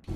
も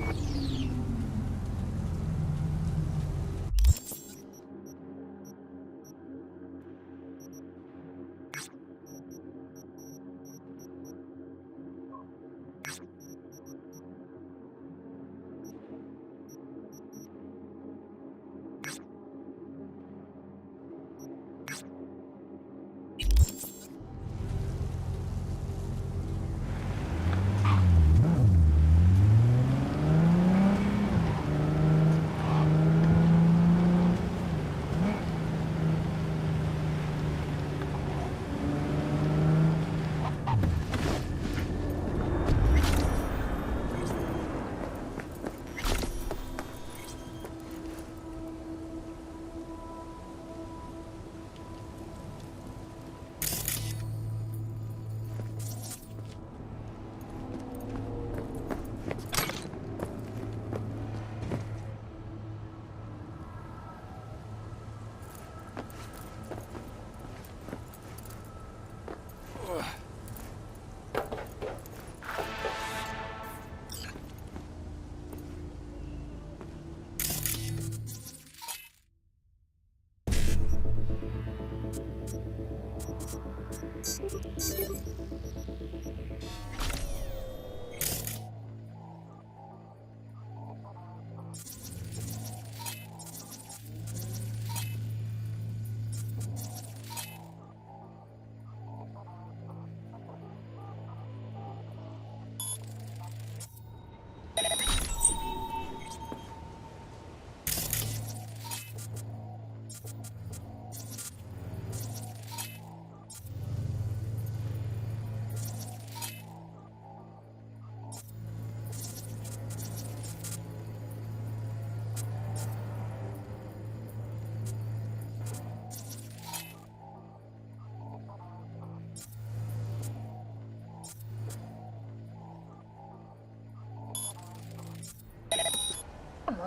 う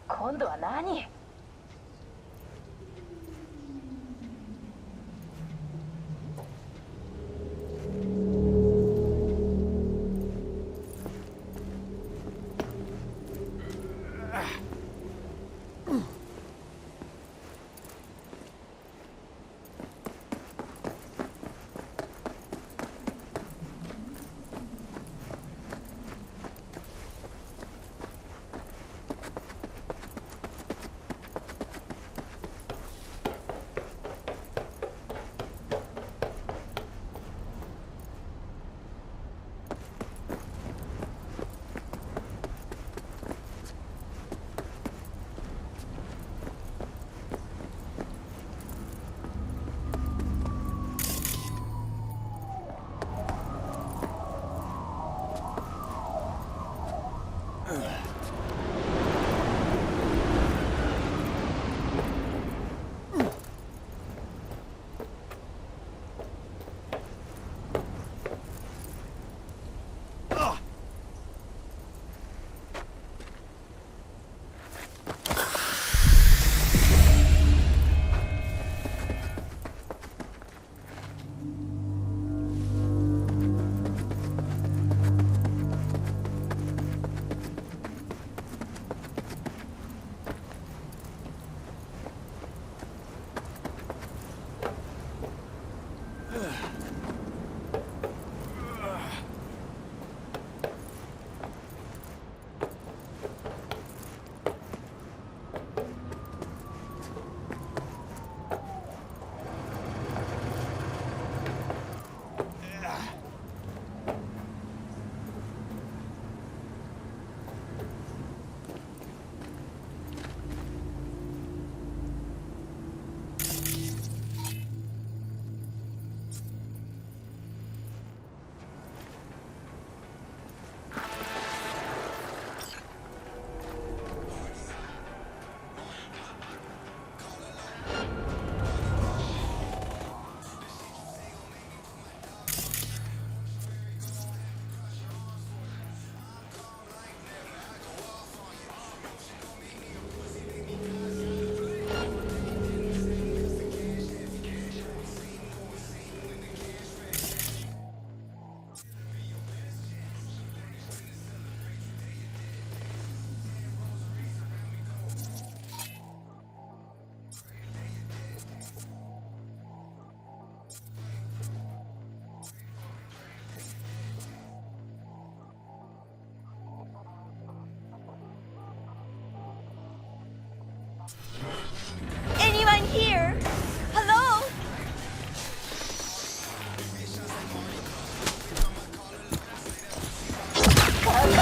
今度は何？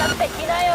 ってきなよ。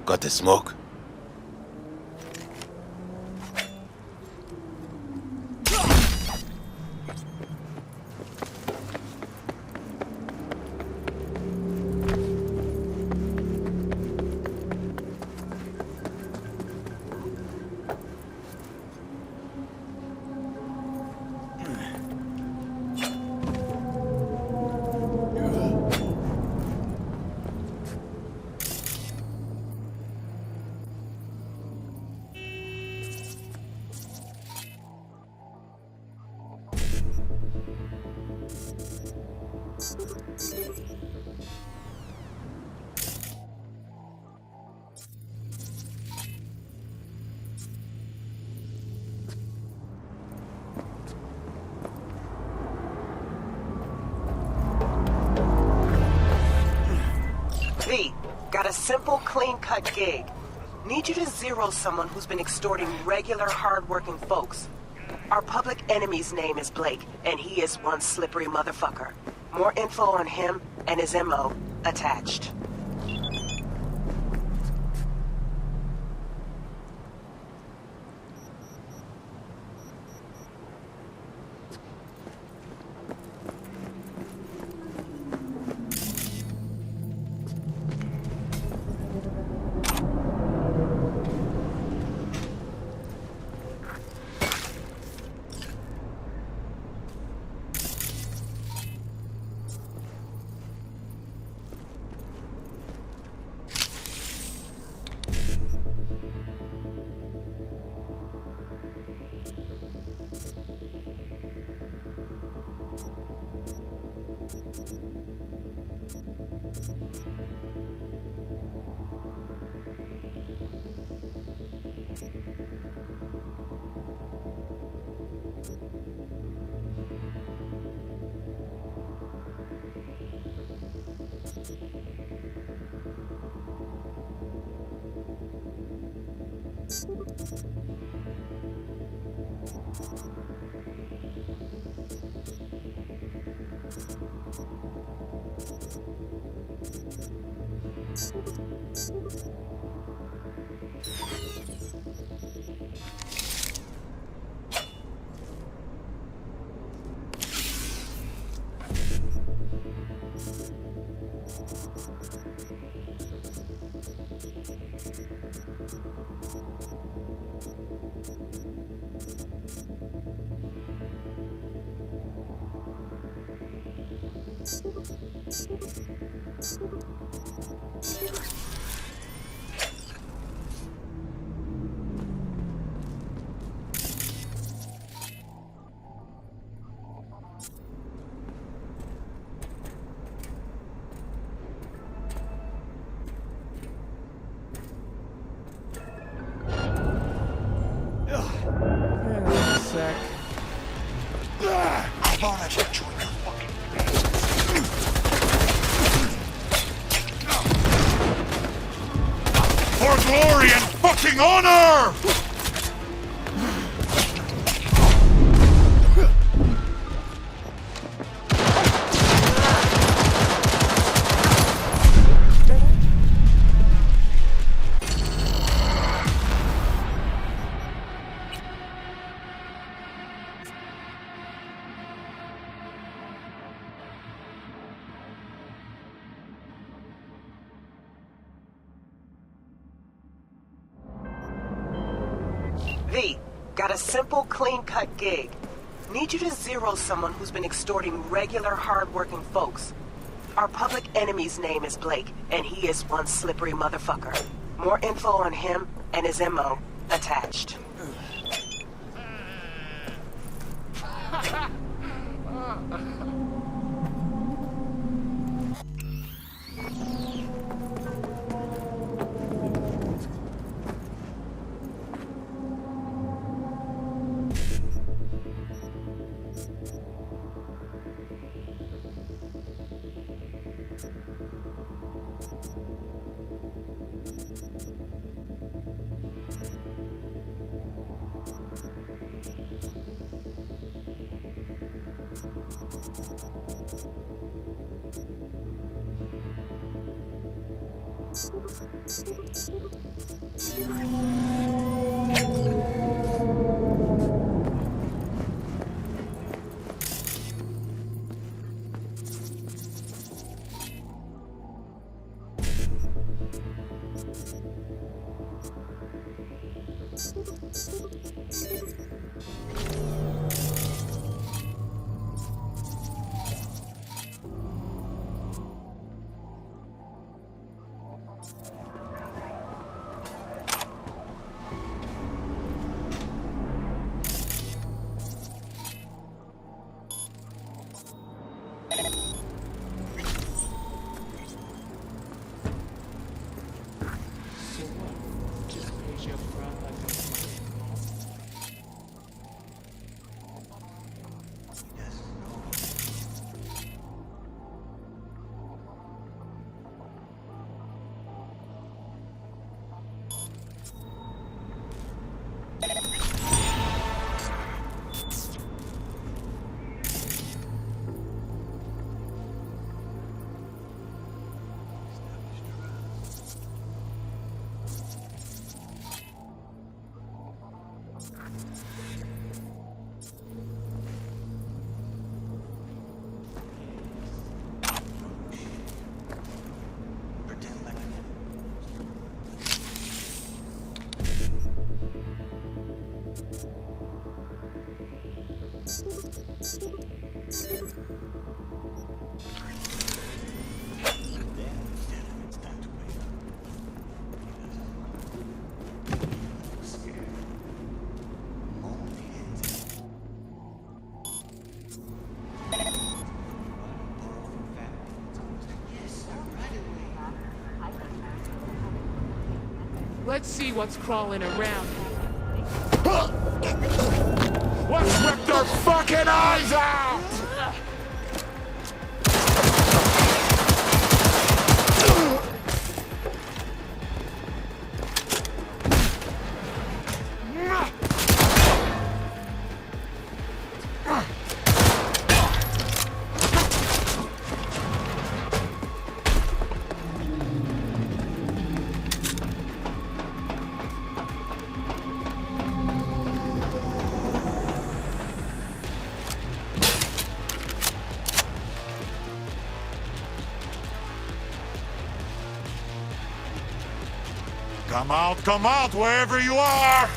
Got the smoke? V, got a simple, clean-cut gig. Need you to zero someone who's been extorting regular, hard-working folks. Our public enemy's name is Blake, and he is one slippery motherfucker. More info on him and his MO attached. For glory and fucking honor! V, got a simple, clean-cut gig. Need you to zero someone who's been extorting regular, hard-working folks. Our public enemy's name is Blake, and he is one slippery motherfucker. More info on him and his MO attached. Let's see what's crawling around. Let's rip their fucking eyes out! Come out, wherever you are!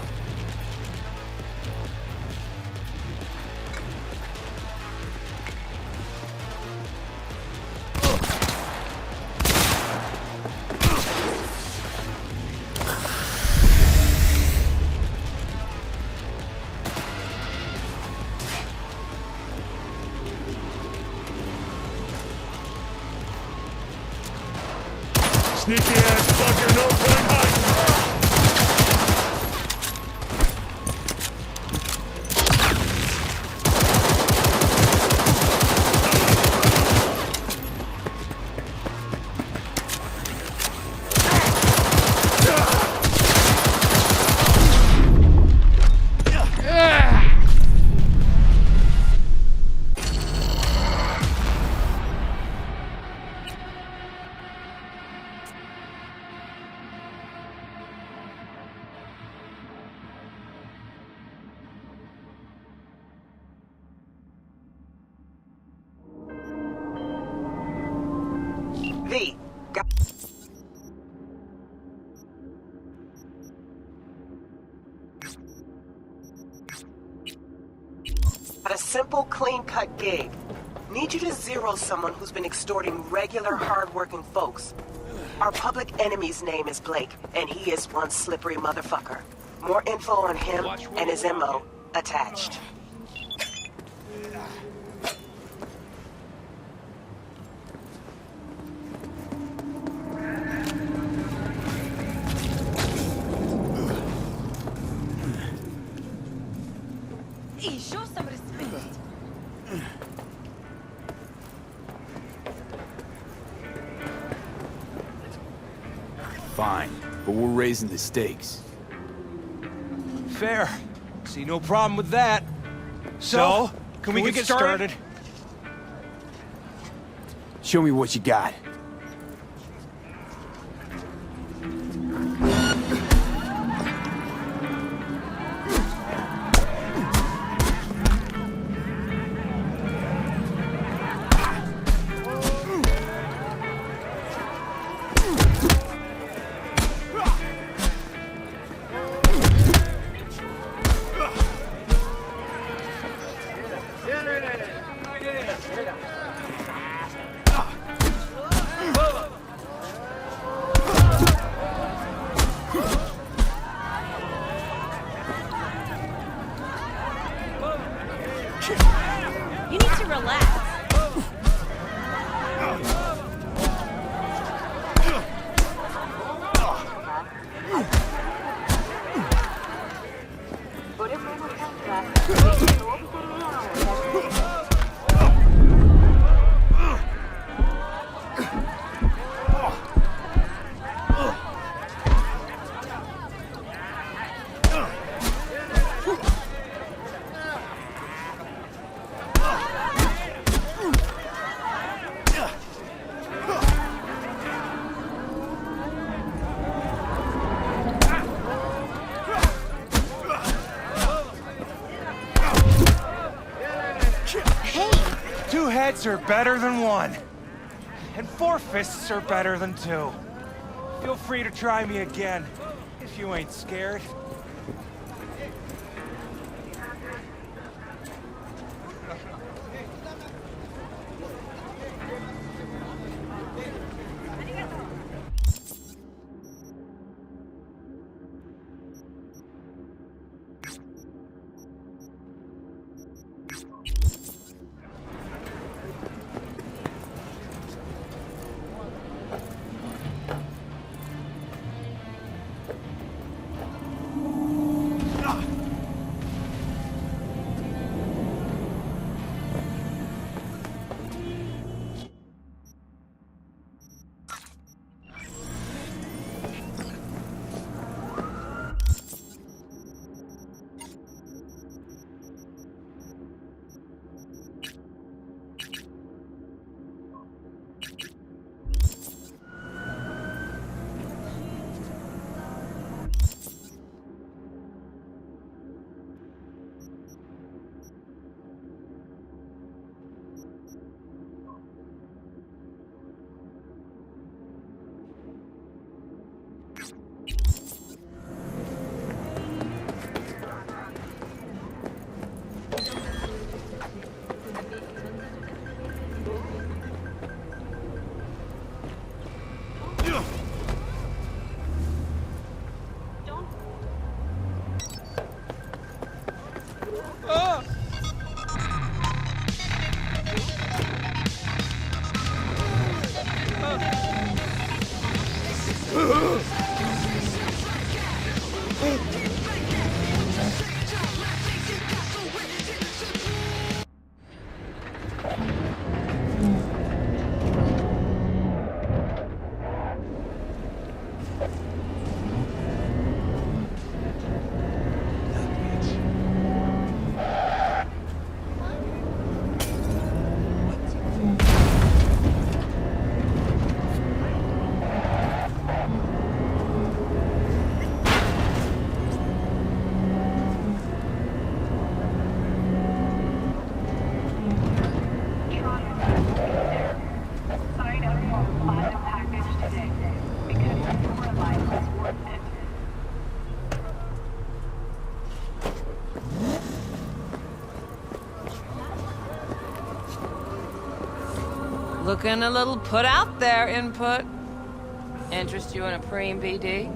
Sneaky ass fucker, no point hiding! V, got a simple, clean-cut gig. Need you to zero someone who's been extorting regular, hard-working folks. Our public enemy's name is Blake, and he is one slippery motherfucker. More info on him and his MO attached. Hey, show some respect. Fine, but we're raising the stakes. Fair. See no problem with that. So, can we get started? Show me what you got. You need to relax. Two heads are better than one. And four fists are better than two. Feel free to try me again, if you ain't scared. Sign up for a platinum package today, because your life is worth it. Looking a little put out there, input. Interest you in a preem BD?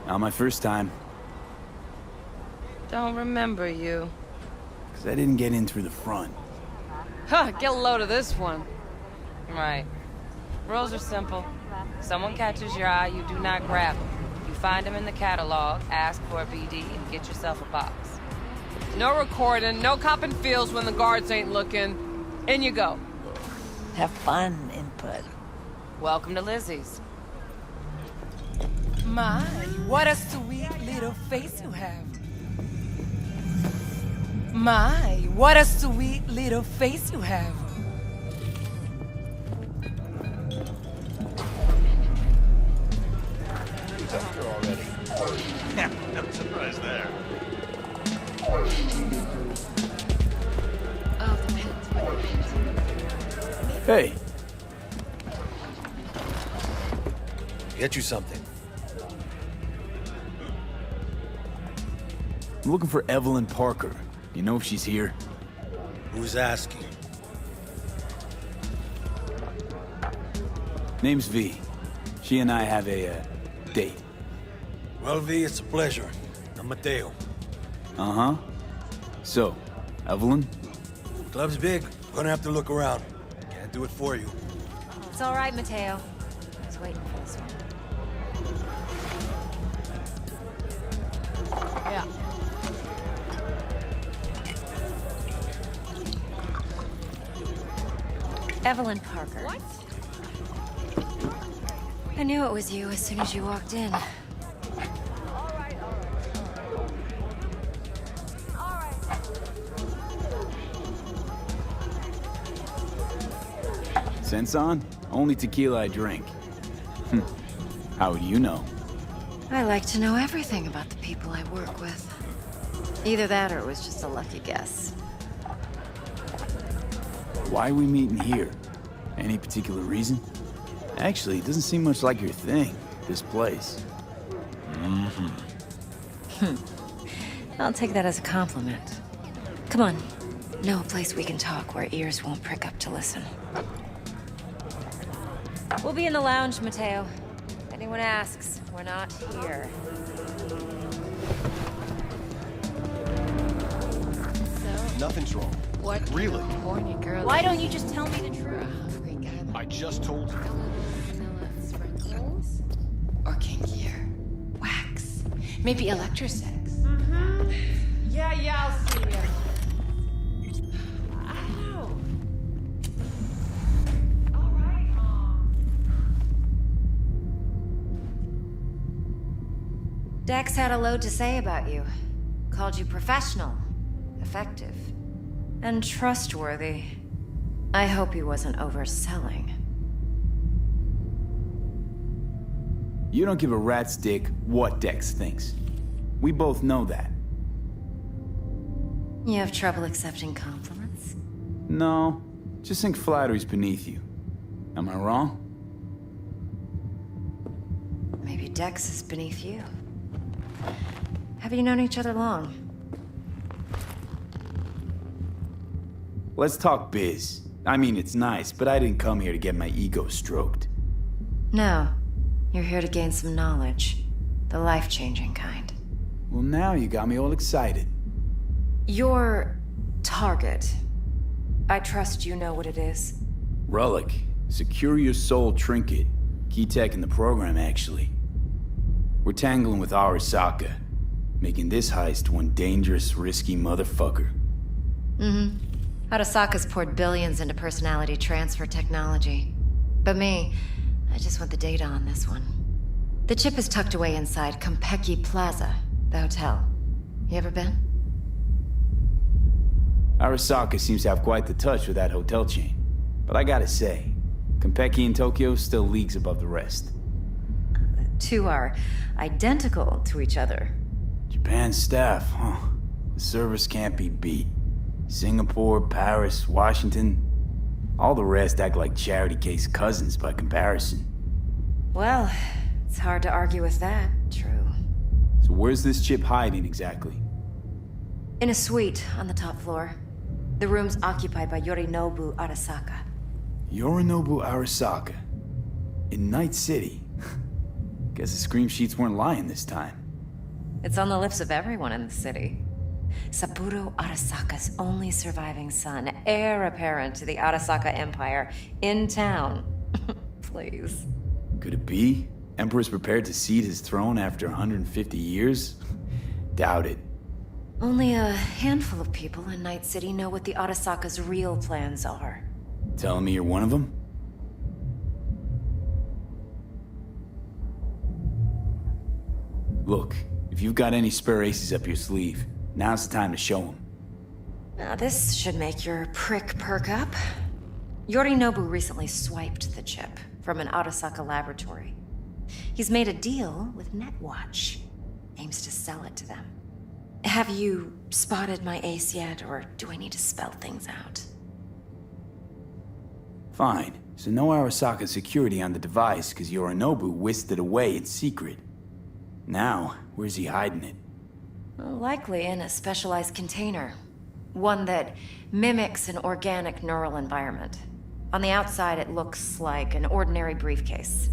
Not my first time, Don't remember you. because I didn't get in through the front. Huh, get a load of this one. Right. Rules are simple. Someone catches your eye, you do not grab them. You find them in the catalog, ask for a BD, and get yourself a box. No recording, no copping feels when the guards ain't looking. In you go. Have fun, input. Welcome to Lizzie's. My, what a sweet little face you have. My, what a sweet little face you have. Yeah, no surprise there. Hey, Get you something. I'm looking for Evelyn Parker. You know if she's here? Who's asking? Name's V. She and I have a date. Well, V, it's a pleasure. I'm Mateo. Uh-huh. So, Evelyn? Club's big. Gonna have to look around. Can't do it for you. It's all right, Mateo. I was waiting for this one. Yeah. Evelyn Parker. What? I knew it was you as soon as you walked in. Sense on? Only tequila I drink. How would you know? I like to know everything about the people I work with. Either that or it was just a lucky guess. Why are we meeting here? Any particular reason? Actually, it doesn't seem much like your thing, this place. I'll take that as a compliment. Come on. Know a place we can talk where ears won't prick up to listen. We'll be in the lounge, Mateo. If anyone asks, we're not here. Nothing's wrong. What? Really? Horny girl. Why don't you just tell me the truth? Hungry guy. I just told you. Vanilla sprinkles? Or kinkier? Wax? Maybe electrosex? Yeah, I'll see you. Ow! All right, Mom. Dex had a load to say about you. Called you professional, effective, and trustworthy. I hope he wasn't overselling. You don't give a rat's dick what Dex thinks. We both know that. You have trouble accepting compliments? No, just think flattery's beneath you. Am I wrong? Maybe Dex is beneath you. Have you known each other long? Let's talk biz. I mean, it's nice, but I didn't come here to get my ego stroked. No. You're here to gain some knowledge. The life-changing kind. Well, now you got me all excited. Your target. I trust you know what it is. Relic. Secure your soul trinket. Key tech in the program, actually. We're tangling with Arasaka, making this heist one dangerous, risky motherfucker. Arasaka's poured billions into personality transfer technology. But me, I just want the data on this one. The chip is tucked away inside Konpeki Plaza, the hotel. You ever been? Arasaka seems to have quite the touch with that hotel chain. But I gotta say, Konpeki in Tokyo still leagues above the rest. Two are identical to each other. Japan's staff, huh? The service can't be beat. Singapore, Paris, Washington. All the rest act like charity case cousins by comparison. Well, it's hard to argue with that, true. So where's this chip hiding exactly? In a suite on the top floor. The room's occupied by Yorinobu Arasaka. Yorinobu Arasaka. In Night City. Guess the scream sheets weren't lying this time. It's on the lips of everyone in the city. Saburo Arasaka's only surviving son, heir apparent to the Arasaka Empire, in town. Please. Could it be? Emperor's prepared to cede his throne after 150 years? Doubt it. Only a handful of people in Night City know what the Arasaka's real plans are. Telling me you're one of them? Look, if you've got any spare aces up your sleeve, now's the time to show them. Now this should make your prick perk up. Yorinobu recently swiped the chip from an Arasaka laboratory. He's made a deal with Netwatch. Aims to sell it to them. Have you spotted my ace yet, or do I need to spell things out? Fine. So no Arasaka security on the device because Yorinobu whisked it away in secret. Now, where's he hiding it? Well, likely in a specialized container. One that mimics an organic neural environment. On the outside, it looks like an ordinary briefcase.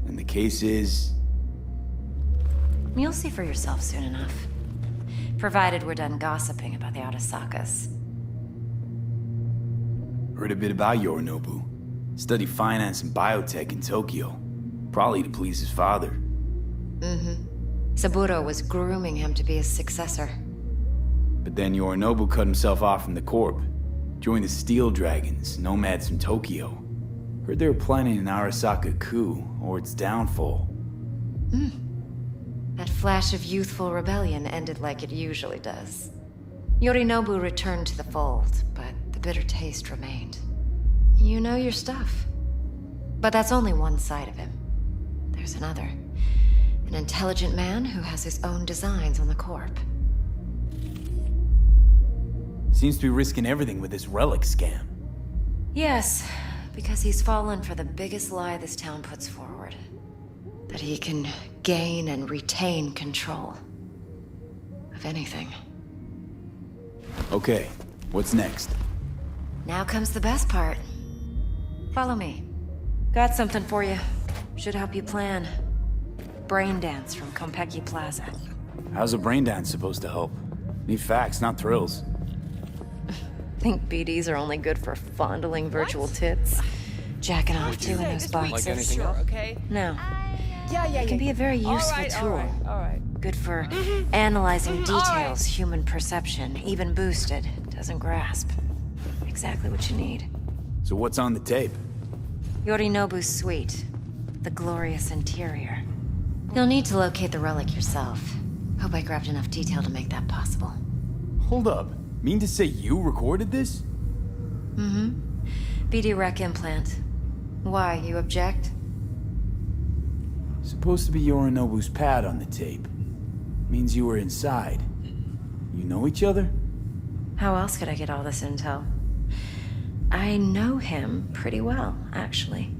And the case is... You'll see for yourself soon enough. Provided we're done gossiping about the Arasakas. Heard a bit about Yorinobu. Studied finance and biotech in Tokyo. Probably to please his father. Saburo was grooming him to be his successor. But then Yorinobu cut himself off from the Corp. Joined the Steel Dragons, nomads from Tokyo. Heard they were planning an Arasaka coup, or its downfall. That flash of youthful rebellion ended like it usually does. Yorinobu returned to the fold, but the bitter taste remained. You know your stuff. But that's only one side of him. There's another. An intelligent man who has his own designs on the Corp. Seems to be risking everything with this relic scam. Yes, because he's fallen for the biggest lie this town puts forward. That he can gain and retain control of anything. Okay, what's next? Now comes the best part. Follow me. Got something for you. Should help you plan. Braindance from Konpeki Plaza. How's a braindance supposed to help? Need facts, not thrills. Think BDs are only good for fondling virtual tits? Jacking off too in those boxes. Like anything else? Okay. No. Yeah. It can be a very useful tool. All right. Good for analyzing details human perception, even boosted, doesn't grasp. Exactly what you need. So what's on the tape? Yorinobu's suite. The glorious interior. You'll need to locate the relic yourself. Hope I grabbed enough detail to make that possible. Hold up. Mean to say you recorded this? BD rec implant. Why, you object? Supposed to be Yorinobu's pad on the tape. Means you were inside. You know each other? How else could I get all this intel? I know him pretty well, actually.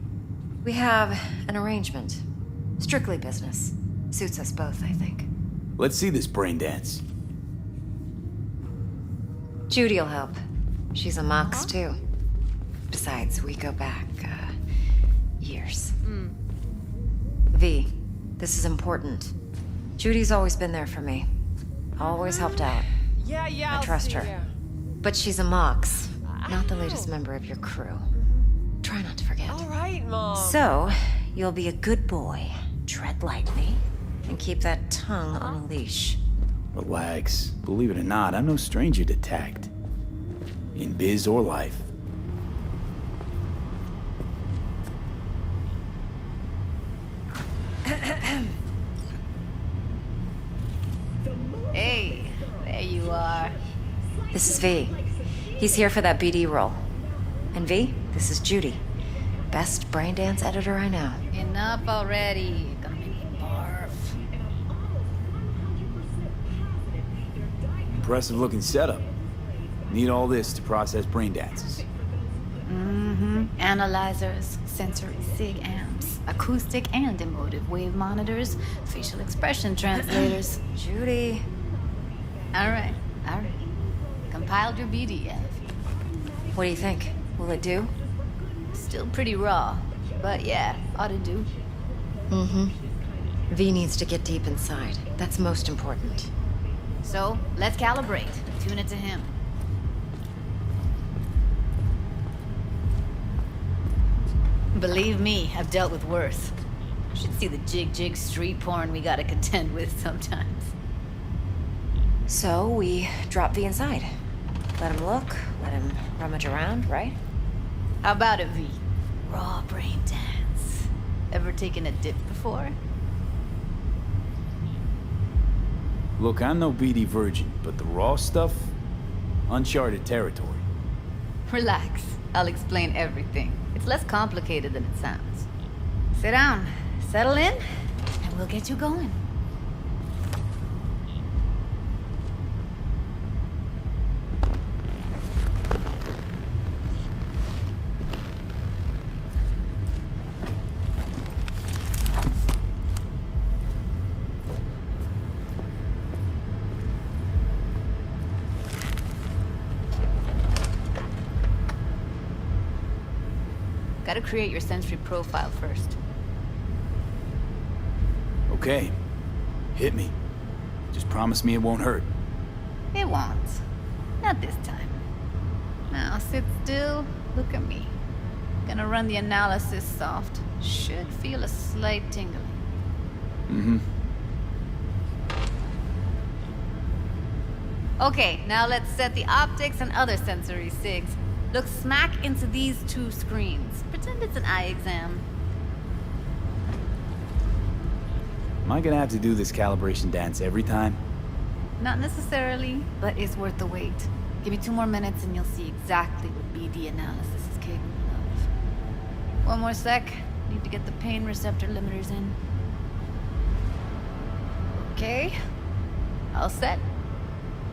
We have an arrangement. Strictly business. Suits us both, I think. Let's see this braindance. Judy'll help. She's a Mox, too. Besides, we go back, years. V, this is important. Judy's always been there for me. Always helped out. Yeah. I trust her. But she's a Mox, not the latest member of your crew. Try not to forget. All right. So, you'll be a good boy, tread lightly, and keep that tongue on a leash. Relax. Believe it or not, I'm no stranger to tact. In biz or life. Hey, there you are. This is V. He's here for that BD role. And V, this is Judy. Best Braindance editor I know. Enough already. Gonna make me barf. Impressive looking setup. Need all this to process brain dances. Analyzers, sensory sig amps, acoustic and emotive wave monitors, facial expression translators. Judy. All right. Compiled your BDF. What do you think? Will it do? Still pretty raw, but yeah, ought to do. V needs to get deep inside. That's most important. So, let's calibrate. Tune it to him. Believe me, I've dealt with worse. You should see the jig street porn we gotta contend with sometimes. So, we drop V inside. Let him look, let him rummage around, right? How about it, V? Raw brain dance. Ever taken a dip before? Look, I'm no BD virgin, but the raw stuff? Uncharted territory. Relax. I'll explain everything. It's less complicated than it sounds. Sit down, settle in, and we'll get you going. Gotta create your sensory profile first. Okay. Hit me. Just promise me it won't hurt. It won't. Not this time. Now sit still, look at me. Gonna run the analysis soft. Should feel a slight tingling. Okay, now let's set the optics and other sensory sigs. Look smack into these two screens. Pretend it's an eye exam. Am I gonna have to do this calibration dance every time? Not necessarily, but it's worth the wait. Give me 2 more minutes and you'll see exactly what BD analysis is capable of. 1 more sec. Need to get the pain receptor limiters in. Okay. All set.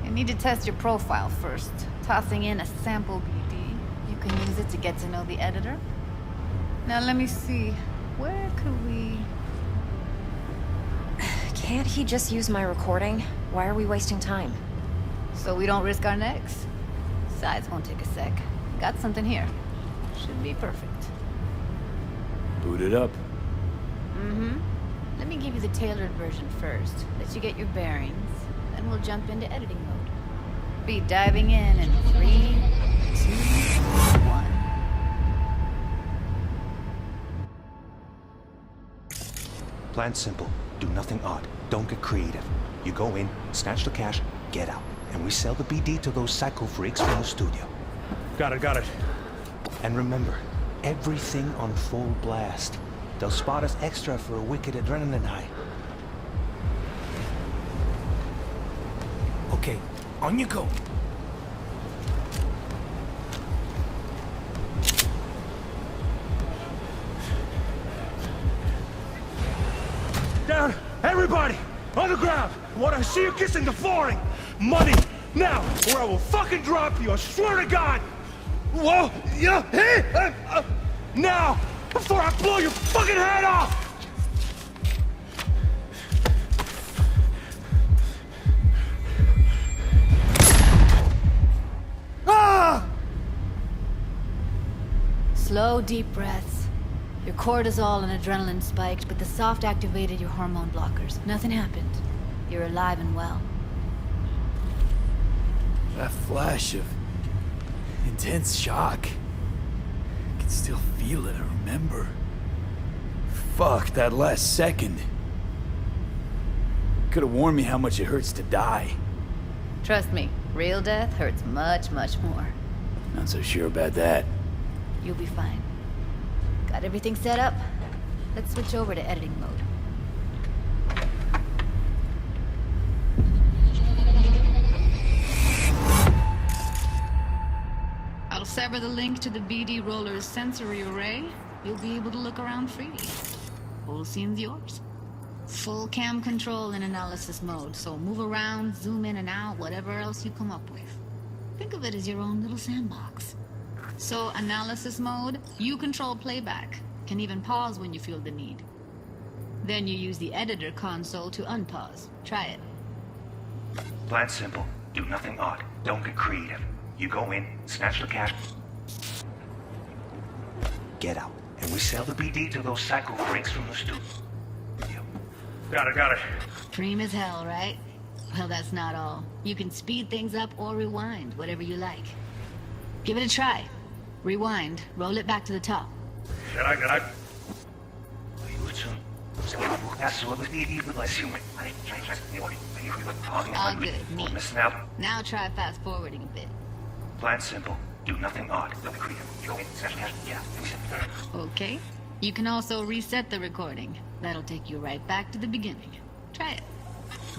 You need to test your profile first. Tossing in a sample BD. You can use it to get to know the editor. Now let me see. Where could we... Can't he just use my recording? Why are we wasting time? So we don't risk our necks? Sides won't take a sec. Got something here. Should be perfect. Boot it up. Let me give you the tailored version first. Let you get your bearings. Then we'll jump into editing mode. Be diving in 3, 2, 1. Plan simple. Do nothing odd. Don't get creative. You go in, snatch the cash, get out. And we sell the BD to those psycho freaks from the studio. Got it. And remember, everything on full blast. They'll spot us extra for a wicked adrenaline high. Okay, on you go. Down! Everybody! On the ground! I want to see you kissing the flooring! Money! Now! Or I will fucking drop you! I swear to God! Whoa! Yeah! Hey! Now! Before I blow your fucking head off! Ah! Slow, deep breaths. Your cortisol and adrenaline spiked, but the soft activated your hormone blockers. Nothing happened. You're alive and well. That flash of intense shock. I can still feel it, I remember. Fuck, that last second. Could have warned me how much it hurts to die. Trust me, real death hurts much, much more. Not so sure about that. You'll be fine. Got everything set up? Let's switch over to editing mode. I'll sever the link to the BD Roller's sensory array. You'll be able to look around freely. Whole scene's yours. Full cam control in analysis mode, so move around, zoom in and out, whatever else you come up with. Think of it as your own little sandbox. So, analysis mode, you control playback. Can even pause when you feel the need. Then you use the editor console to unpause. Try it. Plan simple. Do nothing odd. Don't get creative. You go in, snatch the cash, get out, and we sell the BD to those psycho freaks from the studio. Got it. Cream as hell, right? Well, that's not all. You can speed things up or rewind, whatever you like. Give it a try. Rewind, roll it back to the top. Can I? All good, neat. Now try fast forwarding a bit. Plan simple. Do nothing odd. Don't be creative. You go in, snatch the cash, yeah. Okay. You can also reset the recording. That'll take you right back to the beginning. Try it.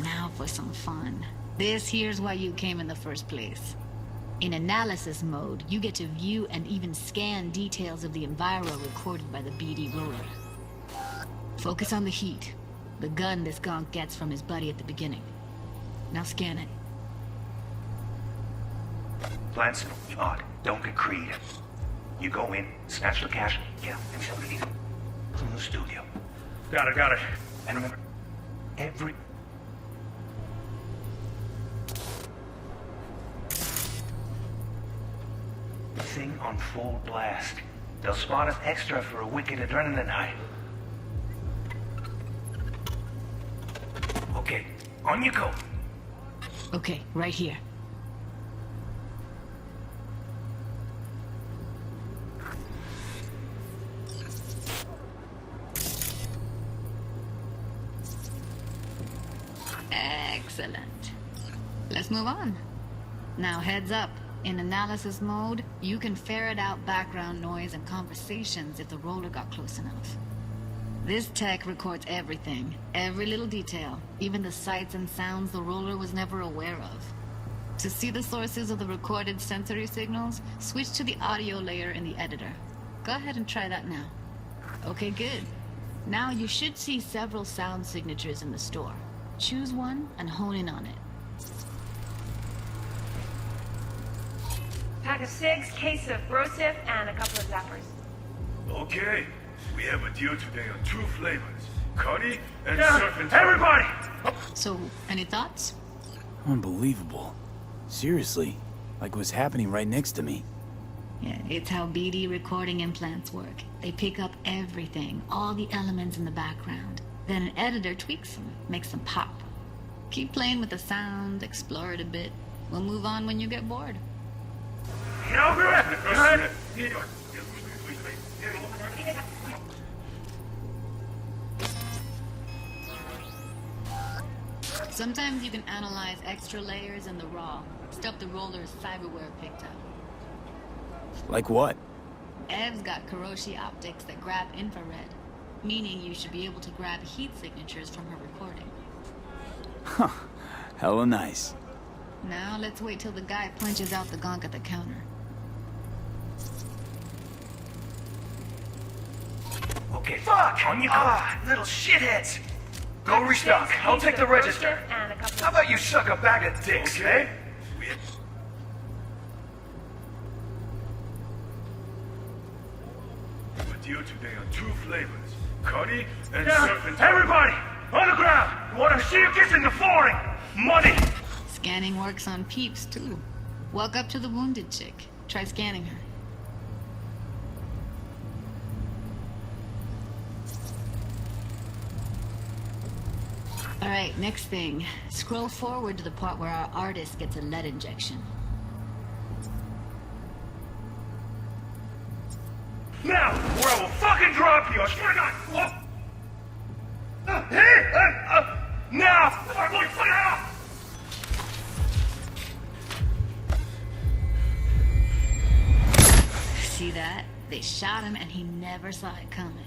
Now for some fun. This here's why you came in the first place. In analysis mode, you get to view and even scan details of the enviro recorded by the BD Roller. Focus on the heat. The gun this gonk gets from his buddy at the beginning. Now scan it. Plan simple. Odd. Don't get creative. You go in, snatch the cash, yeah, and sell the BD from the studio. Got it. And remember, every... thing on full blast. They'll spot us extra for a wicked adrenaline high. Okay, on you go. Okay, right here. Excellent. Let's move on. Now heads up. In analysis mode, you can ferret out background noise and conversations if the roller got close enough. This tech records everything, every little detail, even the sights and sounds the roller was never aware of. To see the sources of the recorded sensory signals, switch to the audio layer in the editor. Go ahead and try that now. Okay, good. Now you should see several sound signatures in the store. Choose one and hone in on it. Pack of 6, case of Brosif, and a couple of zappers. Okay, we have a deal today on 2 flavors. Cuddy and surf. Everybody! So, any thoughts? Unbelievable. Seriously, like it was happening right next to me. Yeah, it's how BD recording implants work. They pick up everything, all the elements in the background. Then an editor tweaks them, makes them pop. Keep playing with the sound, explore it a bit. We'll move on when you get bored. Sometimes you can analyze extra layers in the raw, stuff the roller's cyberware picked up. Like what? Ev's got Kiroshi optics that grab infrared, meaning you should be able to grab heat signatures from her recording. Huh. Hella nice. Now let's wait till the guy punches out the gonk at the counter. Okay, fuck! On you go! Little shitheads! Go restock. I'll take the register. How about you suck a bag of dicks, eh? A deal today on 2 flavors. Cuddy and surf. Everybody! On the ground! Wanna see you kissing the flooring! Money! Scanning works on peeps, too. Walk up to the wounded chick. Try scanning her. Alright, next thing. Scroll forward to the part where our artist gets a lead injection. Now, or I will fucking drop you! I swear to God! Now! Before I blow your fucking head off! See that? They shot him and he never saw it coming.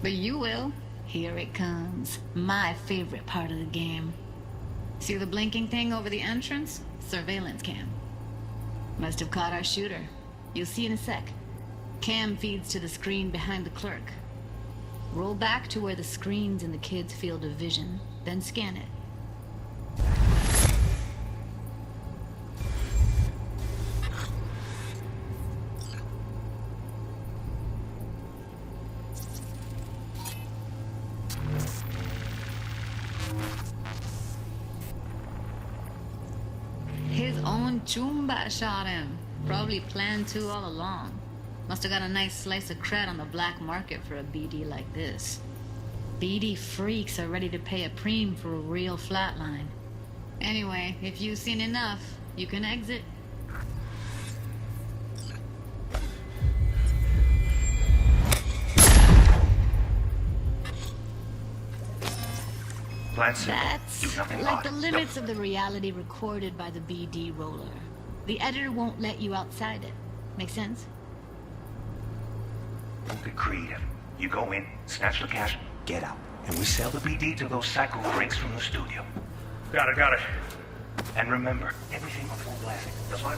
But you will. Here it comes. My favorite part of the game. See the blinking thing over the entrance? Surveillance cam. Must have caught our shooter. You'll see in a sec. Cam feeds to the screen behind the clerk. Roll back to where the screen's in the kid's field of vision, then scan it. His own Chumba shot him. Probably planned to all along. Must have got a nice slice of cred on the black market for a BD like this. BD freaks are ready to pay a preem for a real flatline. Anyway, if you've seen enough, you can exit. That's like the limits of the reality recorded by the BD roller. The editor won't let you outside it. Make sense? Don't get creative. You go in, snatch the cash, get out. And we sell the BD to those psycho freaks from the studio. Got it. And remember, everything before blasting. That's why I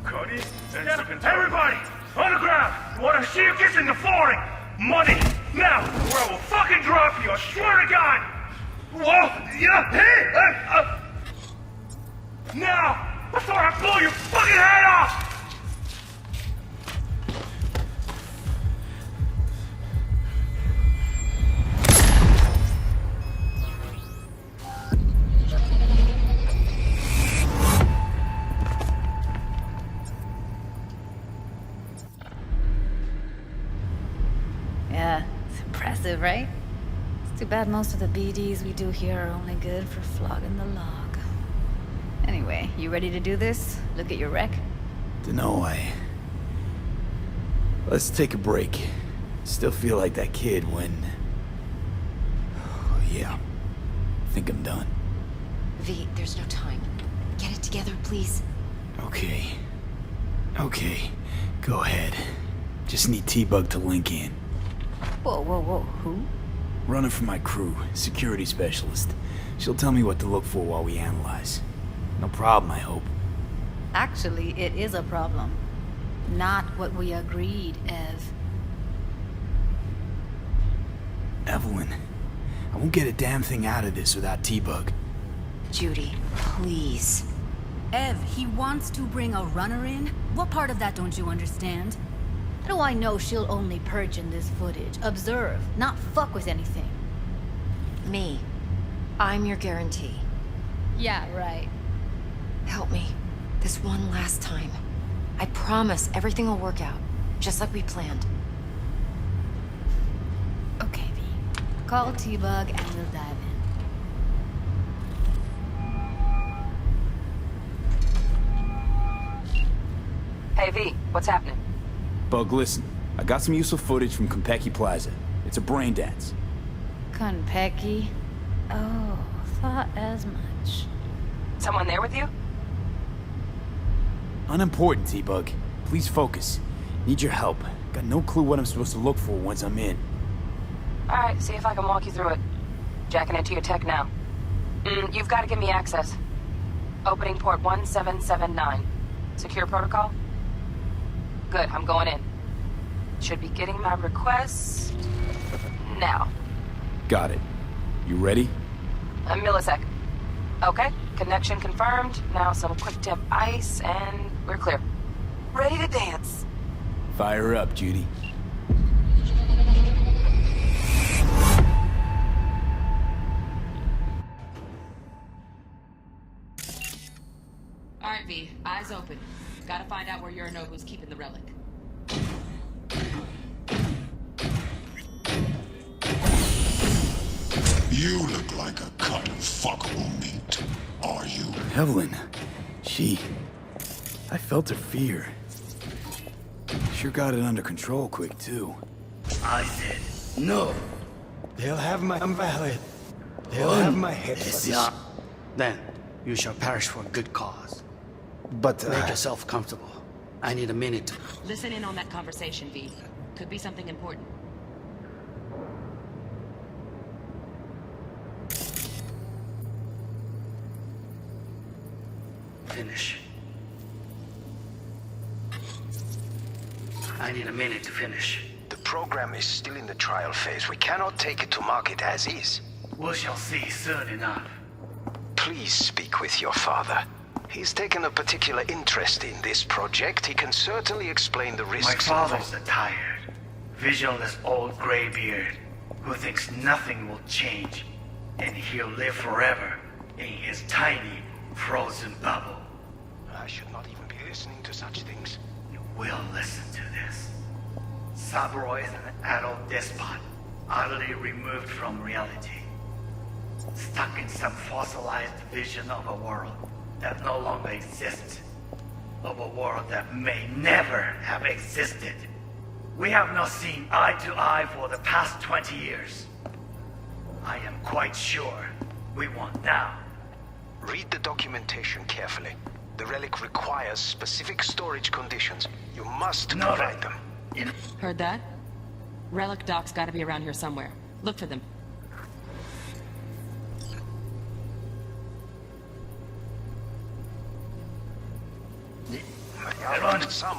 Cody, everybody, on the ground! I want to see you kissing the flooring! Money, now, or I will fucking drop you, I swear to God! Whoa, yeah, hey! Now, before I blow your fucking head off! Yeah, it's impressive, right? It's too bad most of the BDs we do here are only good for flogging the log. Anyway, you ready to do this? Look at your wreck? Dunno, Let's take a break. Still feel like that kid when... Oh, yeah. Think I'm done. V, there's no time. Get it together, please. Okay. Go ahead. Just need T-Bug to link in. Whoa, who? Running for my crew, security specialist. She'll tell me what to look for while we analyze. No problem, I hope. Actually, it is a problem. Not what we agreed, Ev. Evelyn, I won't get a damn thing out of this without T-Bug. Judy, please. Ev, he wants to bring a runner in? What part of that don't you understand? How do I know she'll only perch in this footage? Observe, not fuck with anything. Me. I'm your guarantee. Yeah, right. Help me. This one last time. I promise everything will work out, just like we planned. Okay, V. Call T-Bug and we'll dive in. Hey, V, what's happening? Bug, listen. I got some useful footage from Konpeki Plaza. It's a Braindance. Konpeki? Oh, thought as much. Someone there with you? Unimportant, T-Bug. Please focus. Need your help. Got no clue what I'm supposed to look for once I'm in. Alright, see if I can walk you through it. Jacking into your tech now. You've got to give me access. Opening port 1779. Secure protocol? Good, I'm going in. Should be getting my request... now. Got it. You ready? A millisec. Okay, connection confirmed. Now some quick tip ice, and we're clear. Ready to dance. Fire up, Judy. Alright, V. Eyes open. Gotta find out where Yorinobu's keeping the relic. You look like a cut of fuckable meat. Are you? Evelyn. I felt her fear. Sure got it under control quick, too. I did. No. They'll have my... I'm valid. They'll have my head. Yeah. Then, you shall perish for a good cause. But, Make yourself comfortable. I need a minute to... Listen in on that conversation, V. Could be something important. Finish. I need a minute to finish. The program is still in the trial phase. We cannot take it to market as is. We shall see soon enough. Please speak with your father. He's taken a particular interest in this project. He can certainly explain the risks. My father's a tired, visionless old graybeard who thinks nothing will change, and he'll live forever in his tiny, frozen bubble. I should not even be listening to such things. You will listen to this. Saburo is an adult despot, utterly removed from reality. Stuck in some fossilized vision of a world that no longer exists. Of a world that may never have existed. We have not seen eye to eye for the past 20 years. I am quite sure we won't now. Read the documentation carefully. The relic requires specific storage conditions. You must provide them. Heard that? Relic doc's gotta be around here somewhere. Look for them. Some...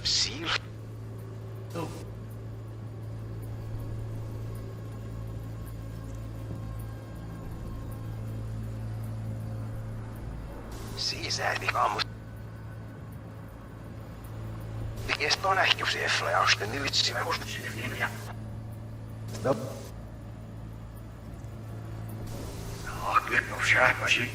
Seal? Oh. Siis almost. Eerst nog een keer even als de nieuwe Stop. Oh, good no shot, was she?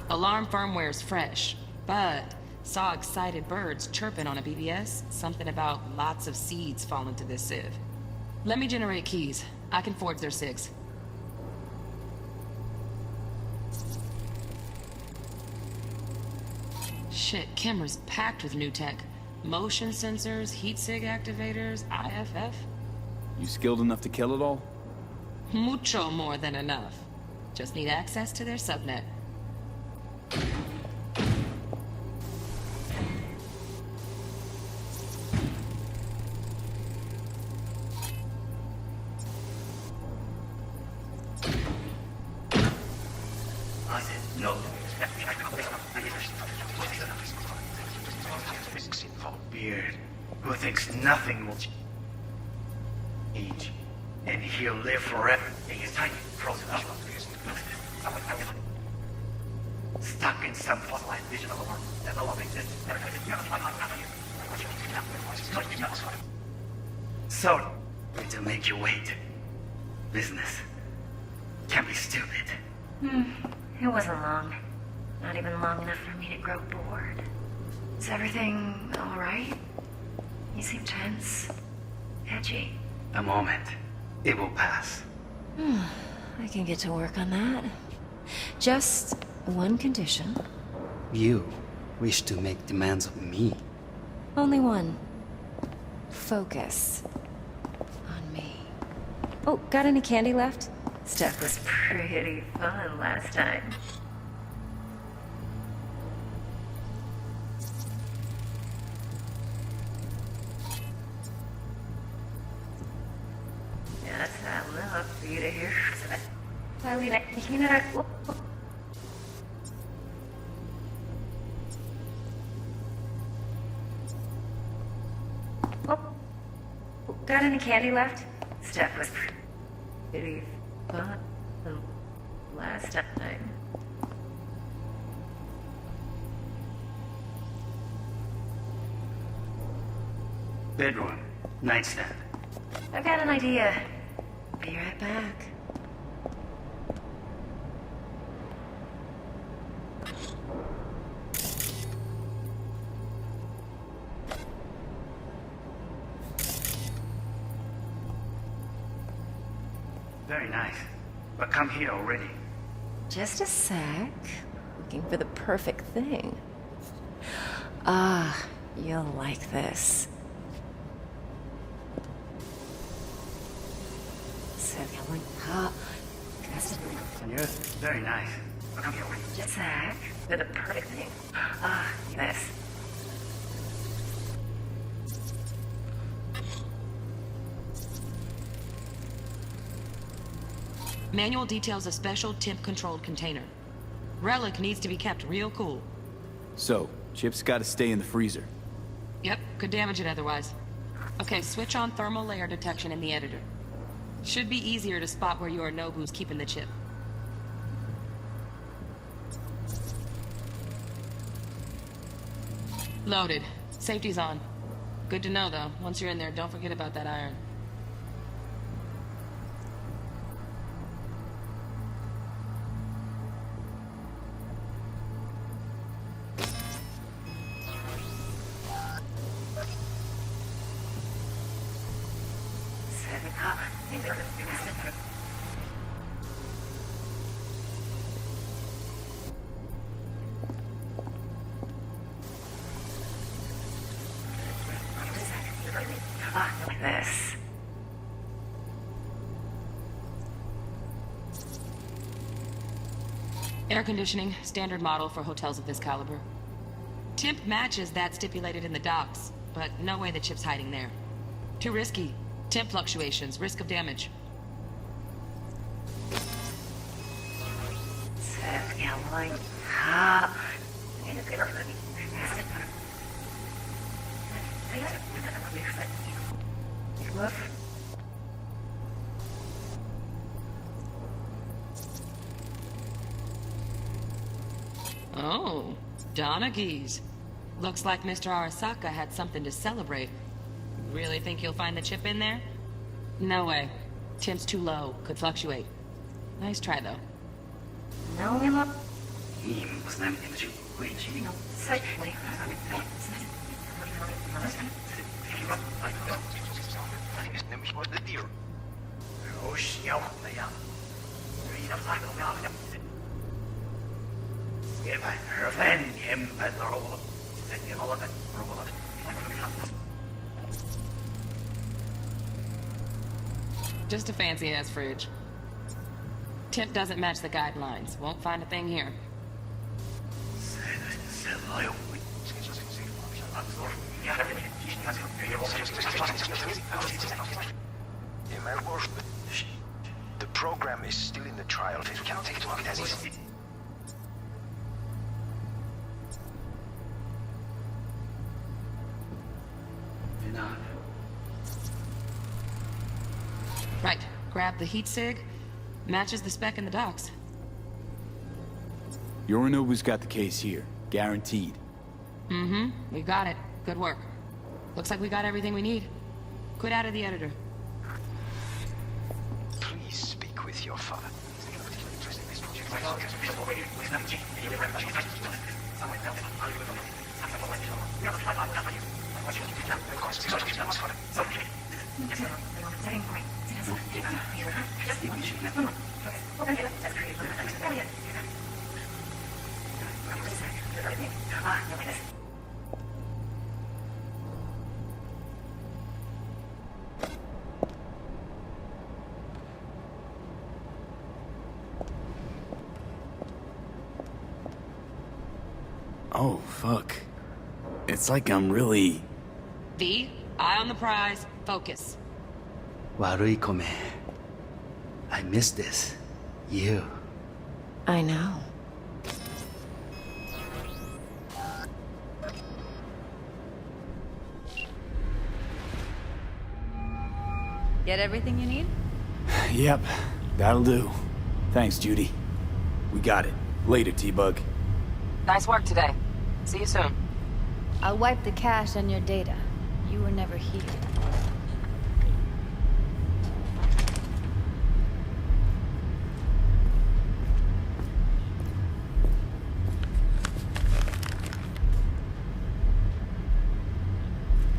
Alarm firmware's fresh, but saw excited birds chirping on a BBS. Something about lots of seeds falling to this sieve. Let me generate keys. I can forge their SIGs. Shit, camera's packed with new tech. Motion sensors, heat sig activators, IFF. You skilled enough to kill it all? Mucho more than enough. Just need access to their subnet. I said no. Beard, who thinks nothing will change, and he'll live forever in his tiny frozen bubble. Stuck in some fossilized vision of a world that no longer exists. So, to make you wait. Business can be stupid. It wasn't long. Not even long enough for me to grow bored. Is everything all right? You seem tense. Edgy. A moment. It will pass. I can get to work on that. Just one condition. You wish to make demands of me. Only one. Focus on me. Oh, got any candy left? Stuff was pretty fun last time. That's enough for you to hear. Oh, got any candy left? Stuff was pretty fun last time. Bedroom. Nightstand. I've got an idea. Be right back. Very nice. But come here already. Just a sec. Looking for the perfect thing. Ah, you'll like this. Yes, very nice. But come here already. Just a sec. For the perfect thing. Ah, this. Manual details a special temp-controlled container. Relic needs to be kept real cool. So, Chip's gotta stay in the freezer. Yep, could damage it otherwise. Okay, switch on thermal layer detection in the editor. Should be easier to spot where Yorinobu's keeping the chip. Loaded. Safety's on. Good to know, though. Once you're in there, don't forget about that iron. Like this. Air conditioning, standard model for hotels of this caliber. Temp matches that stipulated in the docs, but no way the chip's hiding there. Too risky. Temp fluctuations, risk of damage. Oh, Donaghy's. Looks like Mr. Arasaka had something to celebrate. Really think you'll find the chip in there? No way. Temp's too low. Could fluctuate. Nice try, though. Just a fancy-ass fridge. Temp doesn't match the guidelines. Won't find a thing here. The program is still in the trial phase. We cannot take it to market as is. Right. Grab the heat sig. Matches the spec in the docs. Yorinobu's got the case here. Guaranteed. Mm-hmm. We got it. Good work. Looks like we got everything we need. Quit out of the editor. Please speak with your father. Oh, fuck. It's like I'm really... V, eye on the prize. Focus. 悪い米. I miss this. You. I know. Get everything you need? Yep, that'll do. Thanks, Judy. We got it. Later, T-Bug. Nice work today. See you soon. I'll wipe the cache on your data. You were never here.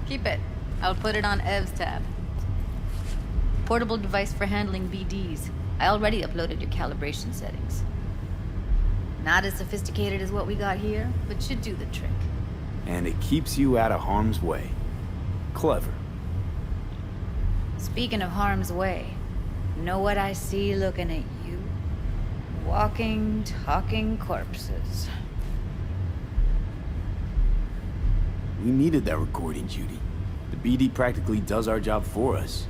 Keep it. I'll put it on Ev's tab. Portable device for handling BDs. I already uploaded your calibration settings. Not as sophisticated as what we got here, but should do the trick. And it keeps you out of harm's way. Clever. Speaking of harm's way, know what I see looking at you? Walking, talking corpses. We needed that recording, Judy. The BD practically does our job for us.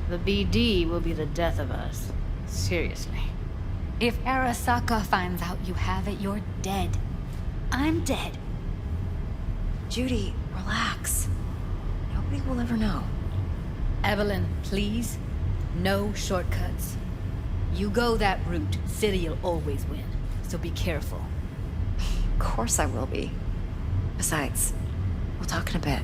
The BD will be the death of us. Seriously. If Arasaka finds out you have it, you're dead. I'm dead. Judy, relax. Nobody will ever know. Evelyn, please. No shortcuts. You go that route, City'll always win. So be careful. Of course I will be. Besides, we'll talk in a bit.